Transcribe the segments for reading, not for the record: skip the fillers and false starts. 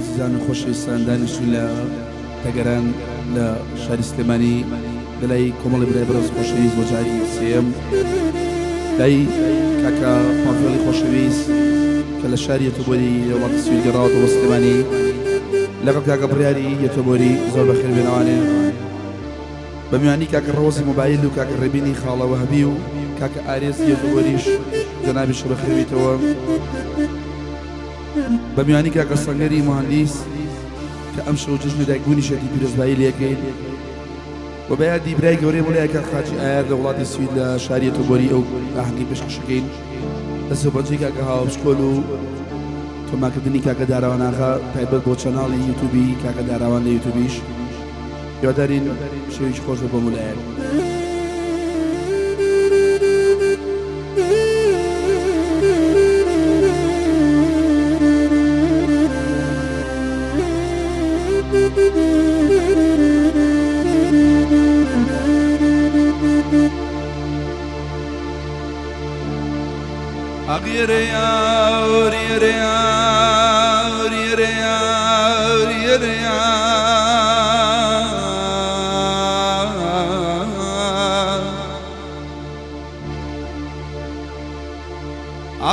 عزیزان و خۆشەویستان دانیشتوون لە تەگەران لە شاری سلێمانی لەلای کۆمەڵی برای بەڕێز خۆشەویست بۆ جاری سێم لای کاکە پانفێڵی خۆشەویست کە لە شاری یەتۆبۆری وڵاتی سوید گەڕاوەتەوە بۆ سلێمانی لەگەڵ کاکە بڕیاری یەتۆبۆری زۆر بەخێر بێنەوانێ بە میوانی کاکە ڕۆزی مۆبایل و کاکە ڕێبینی خاڵە وەهەبی و کاکە ئارێز یەتۆبۆریش جەنابی شە بەخێویتەوە بە میوانی کاکە سەنگەری مهندیس کە ئەم شەو جژنی دایکبوونی شێتی پیرۆزبایی لێکەین و بە یادی برای گەورەی وڵای کاک خاچی ئایر لە وڵاتی سوید لە شاری یەتۆبۆری ئەو ئاهەنگی پێشکەشەکەین دەست بەجێی کاکە هاوشکۆل و تۆماکردنی کاکە داراواناغا تایبەت بۆ چەناڵی یوتیوبی کاکە داراوان لە یوتیوبیش یاددارین شێویش خۆش بۆ مولایەک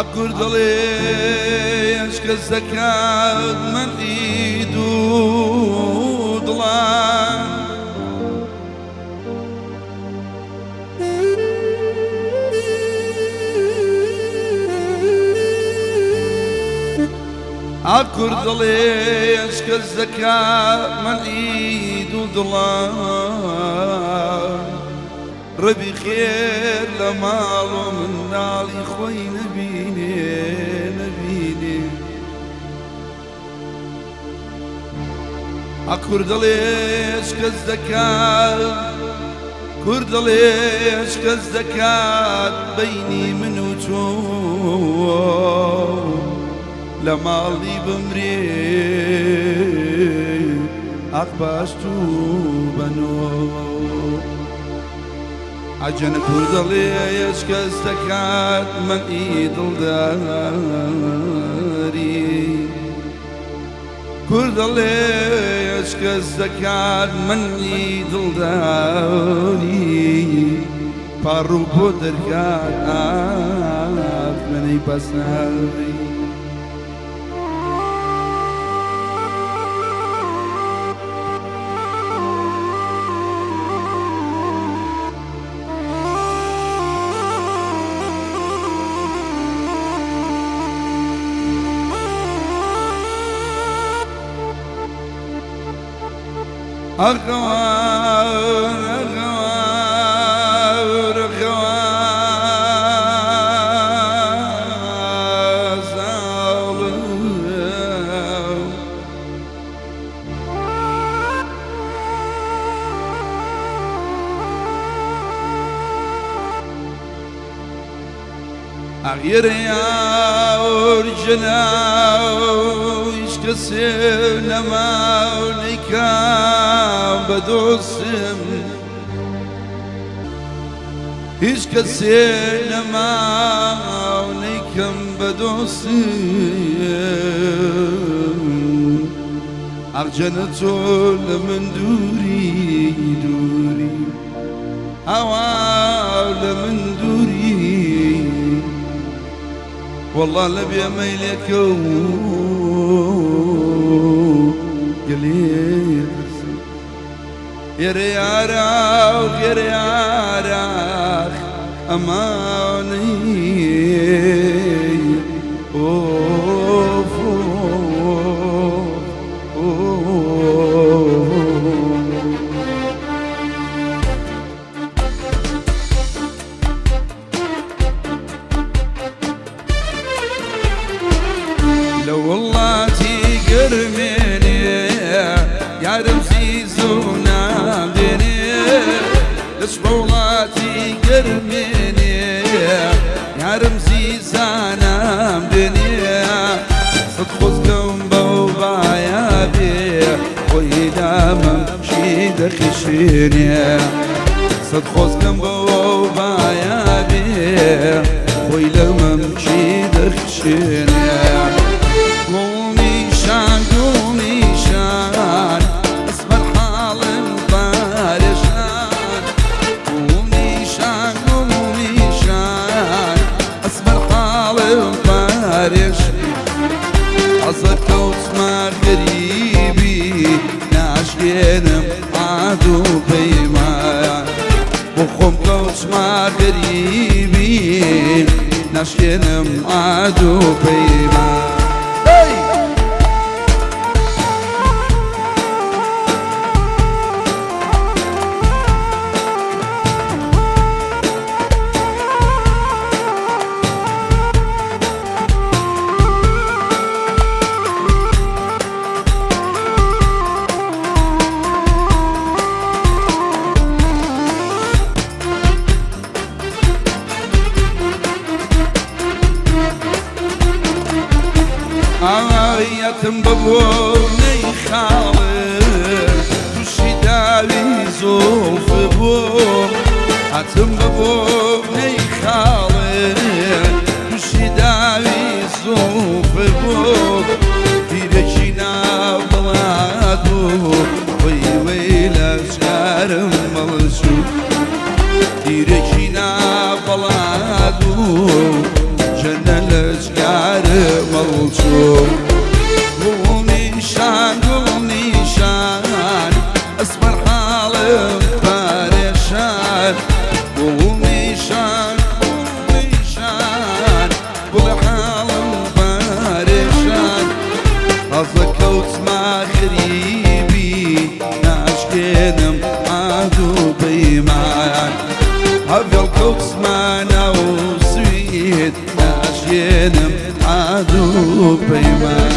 عبقر ضليش كالزكاة من ايدو ضلان عبقر ضليش كالزكاة من ايدو ضلان ربي خير لمال ومن نالي خوي نبيني أكردليش كالزكاة كردليش كالزكاة بيني من وجوه لمالي بمري أقباشتو بنو عجن كردليش كالزكاة من ايد الداري كردليش كالزكاة من ايد الداري بارو بودركات مني بساري أغوار أغوار أغوار زالم أغير يا أورجناو إشكسر نماونيكا بدوسم هیچ کسی نماونیکم بدوسم أرجنتو لمن دوري دوري هوا لمن دوري والله لبي ميلك قليل يريارك أماني أوف لو والله تقرمني يا رمزي زونا لشبولاتي قرميني يا رمزي زانام دنيا صدخوزكم بوبا يا بي وإذا ممشي دخشيني صدخوزكم بوبا يا بي وإذا ممشي دخشيني قومي شاقومي كوتما غريبين ناشكنم عدو بيما آیتم ببونی خاله توشی داوی زوف بون آیتم ببونی خاله توشی داوی زوف بون دیرکی نبلادو وی وی لشکرم ملشو دیرکی نبلادو جنة لشكار ملشوم قومي شان اسمر حالم بارشان قومي شان قول حالم بارشان أزكوت ما خريبي ناشكنم عدو بيمان هفيل كوت ما نوسويت ناشكنم عدو بيمان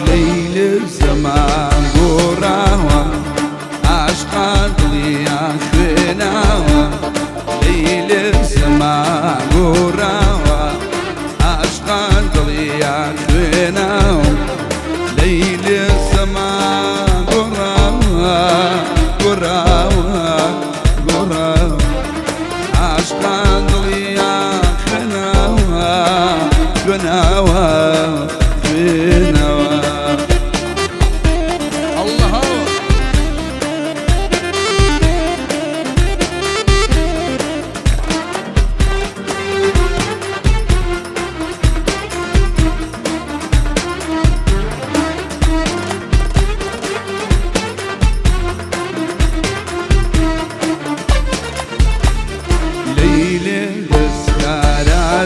ليل الزمان قراوة عشقان لي عشقناوة ليل الزمان قراوة عشقان لي عشقناوة ليل الزمان قراوة عشقان لي عشقناوة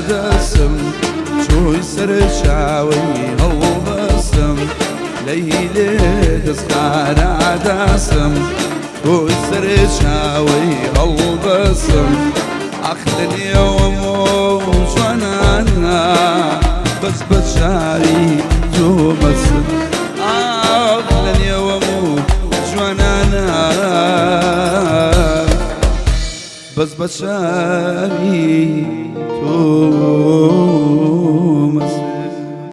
دسم شوي سرشاوي هو بسم ليلة تسخر دسم شوي سرشاوي هو بسم أخذ اليوم وجنانا بس بشاري جو بسم أخذ اليوم وجنانا بس بشاري